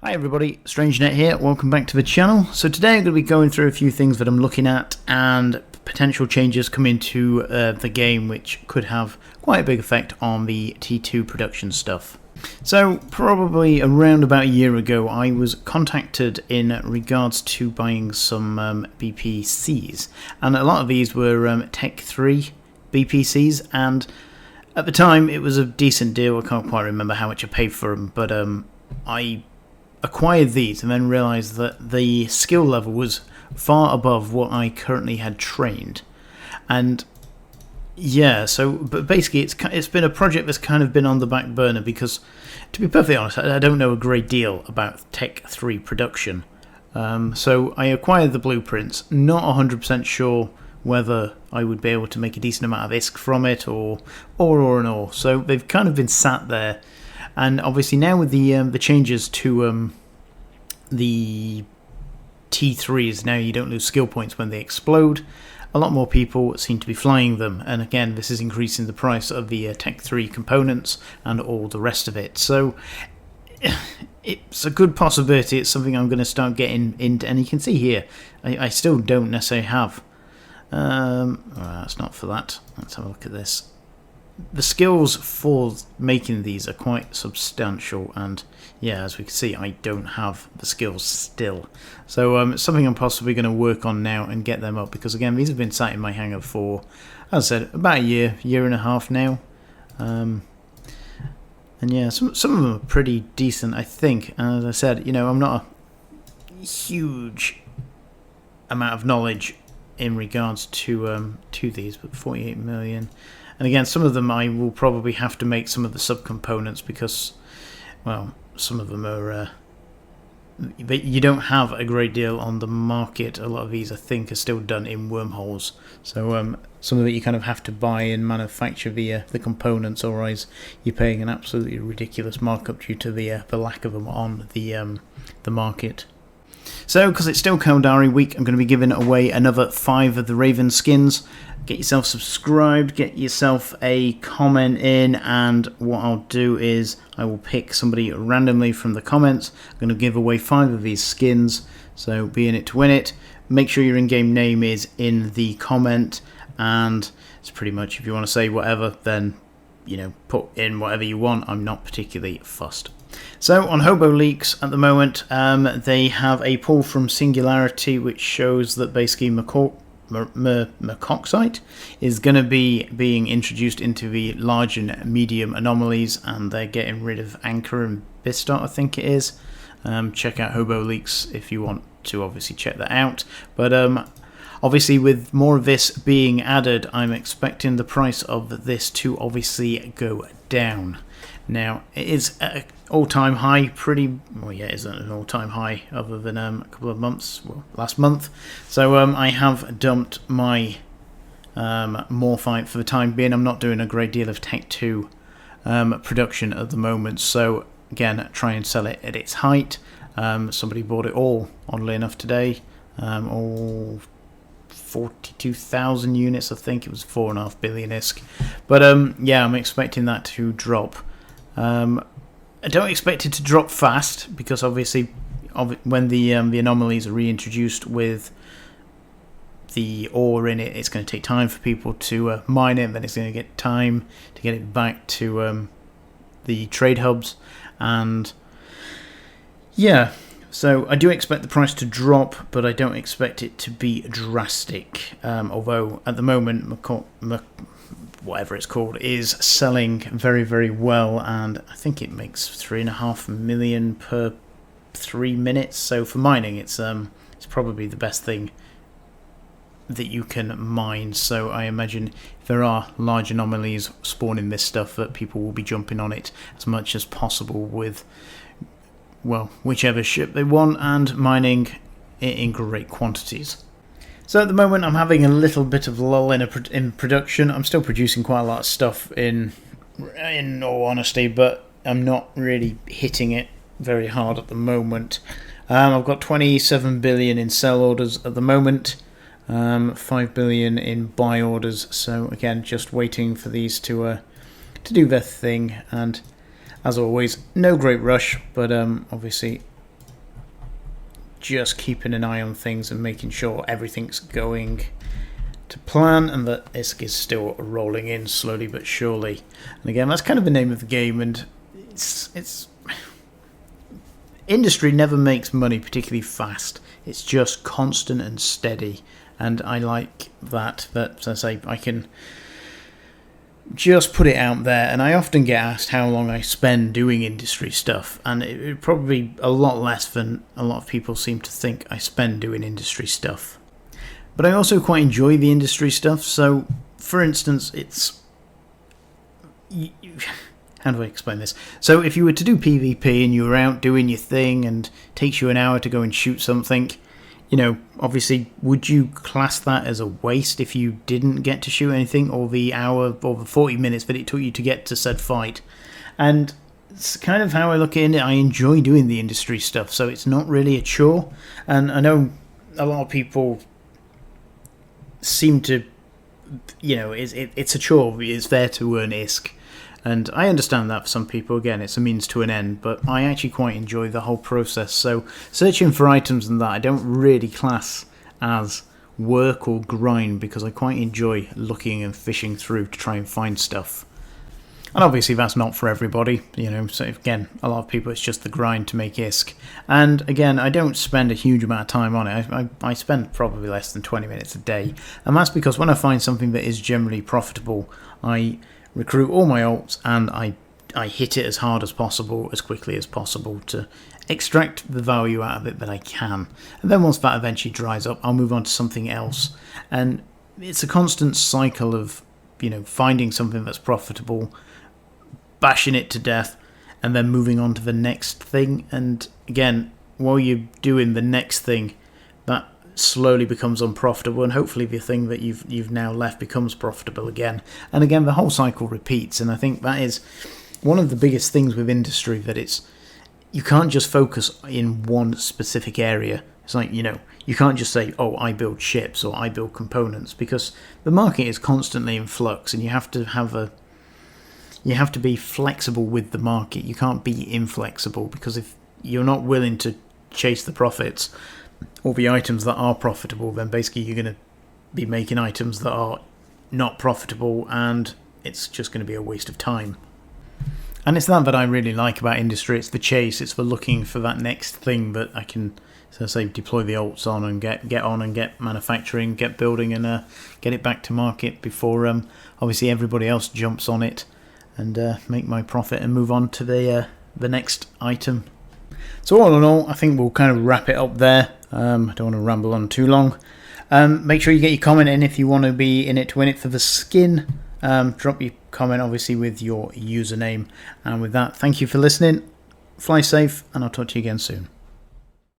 Hi everybody, StrangeNet here, welcome back to the channel. So today I'm going to be going through a few things that I'm looking at and potential changes coming to the game which could have quite a big effect on the T2 production stuff. So probably around about a year ago I was contacted in regards to buying some BPCs, and a lot of these were Tech 3 BPCs, and at the time it was a decent deal. I can't quite remember how much I paid for them, but I acquired these and then realized that the skill level was far above what I currently had trained. And yeah, so but basically it's been a project that's kind of been on the back burner because, to be perfectly honest, I don't know a great deal about Tech 3 production. So I acquired the blueprints, not 100% sure whether I would be able to make a decent amount of ISK from it or. So they've kind of been sat there. And obviously now with the changes to the T3s, now you don't lose skill points when they explode. A lot more people seem to be flying them, and again this is increasing the price of the Tech 3 components and all the rest of it. So it's a good possibility it's something I'm going to start getting into, and you can see here I still don't necessarily have. That's not for that. Let's have a look at this. The skills for making these are quite substantial, and yeah, as we can see, I don't have the skills still. So it's something I'm possibly going to work on now and get them up, because again, these have been sat in my hangar for, as I said, about a year and a half now. And yeah, some of them are pretty decent, I think. And as I said, you know, I'm not a huge amount of knowledge in regards to these, but 48 million. And again, some of them I will probably have to make some of the subcomponents because, well, some of them are you don't have a great deal on the market. A lot of these I think are still done in wormholes, so some of it you kind of have to buy and manufacture the components, otherwise you're paying an absolutely ridiculous markup due to the lack of them on the market. So, because it's still Caldari week, I'm going to be giving away another 5 of the Raven skins. Get yourself subscribed, get yourself a comment in, and what I'll do is I will pick somebody randomly from the comments. I'm going to give away 5 of these skins, so be in it to win it. Make sure your in-game name is in the comment, and it's pretty much, if you want to say whatever, then, you know, put in whatever you want. I'm not particularly fussed. So on Hobo Leaks at the moment, they have a pull from Singularity which shows that basically Morphite is going to be being introduced into the large and medium anomalies, and they're getting rid of Anchor and Bistot, I think it is. Check out Hobo Leaks if you want to obviously check that out. But obviously with more of this being added, I'm expecting the price of this to obviously go down. Now, it is at an all-time high, well, yeah, it isn't an all-time high other than a couple of months, well, last month. So I have dumped my Morphite for the time being. I'm not doing a great deal of Tech 2 production at the moment, so again, try and sell it at its height. Somebody bought it all, oddly enough, today. All 42,000 units, I think. It was 4.5 billion ISK. But yeah, I'm expecting that to drop. I don't expect it to drop fast, because obviously when the anomalies are reintroduced with the ore in it, it's going to take time for people to mine it, and then it's going to get time to get it back to the trade hubs. And yeah, so I do expect the price to drop, but I don't expect it to be drastic. Although at the moment, whatever it's called, is selling very, very well, and I think it makes 3.5 million per 3 minutes. So for mining, it's probably the best thing that you can mine. So I imagine if there are large anomalies spawning this stuff, that people will be jumping on it as much as possible with, well, whichever ship they want, and mining it in great quantities. So at the moment I'm having a little bit of lull in production. I'm still producing quite a lot of stuff in all honesty, but I'm not really hitting it very hard at the moment. I've got 27 billion in sell orders at the moment, 5 billion in buy orders, so again, just waiting for these to do their thing. And as always, no great rush, but obviously just keeping an eye on things and making sure everything's going to plan and that ISK is still rolling in slowly but surely. And again, that's kind of the name of the game, and it's industry never makes money particularly fast. It's just constant and steady, and I like that as I say, I can just put it out there. And I often get asked how long I spend doing industry stuff, and it probably a lot less than a lot of people seem to think I spend doing industry stuff. But I also quite enjoy the industry stuff. So, for instance, it's... How do I explain this? So, if you were to do PvP and you were out doing your thing and it takes you an hour to go and shoot something, you know, obviously, would you class that as a waste if you didn't get to shoot anything, or the hour or the 40 minutes that it took you to get to said fight? And it's kind of how I look at it. I enjoy doing the industry stuff, so it's not really a chore. And I know a lot of people seem to, you know, it's a chore. It's there to earn ISK, and I understand that for some people. Again, it's a means to an end, but I actually quite enjoy the whole process. So searching for items and that I don't really class as work or grind, because I quite enjoy looking and fishing through to try and find stuff. And obviously that's not for everybody, you know, so again, a lot of people it's just the grind to make ISK. And again, I don't spend a huge amount of time on it. I spend probably less than 20 minutes a day. And that's because when I find something that is generally profitable, I recruit all my alts and I hit it as hard as possible, as quickly as possible, to extract the value out of it that I can. And then once that eventually dries up, I'll move on to something else. And it's a constant cycle of, you know, finding something that's profitable, bashing it to death, and then moving on to the next thing. And again, while you're doing the next thing, that slowly becomes unprofitable, and hopefully the thing that you've now left becomes profitable again. And again, the whole cycle repeats. And I think that is one of the biggest things with industry, that you can't just focus in one specific area. It's like, you know, you can't just say, oh, I build ships or I build components, because the market is constantly in flux, and you have to be flexible with the market. You can't be inflexible, because if you're not willing to chase the profits or the items that are profitable, then basically you're going to be making items that are not profitable, and it's just going to be a waste of time. And it's that I really like about industry. It's the chase. It's the looking for that next thing that I can, so say, deploy the alts on and get on and get manufacturing, get building, and get it back to market before obviously everybody else jumps on it, and make my profit and move on to the next item. So all in all, I think we'll kind of wrap it up there. I don't want to ramble on too long. Make sure you get your comment in if you want to be in it to win it for the skin. Drop your comment obviously with your username. And with that, thank you for listening. Fly safe, and I'll talk to you again soon.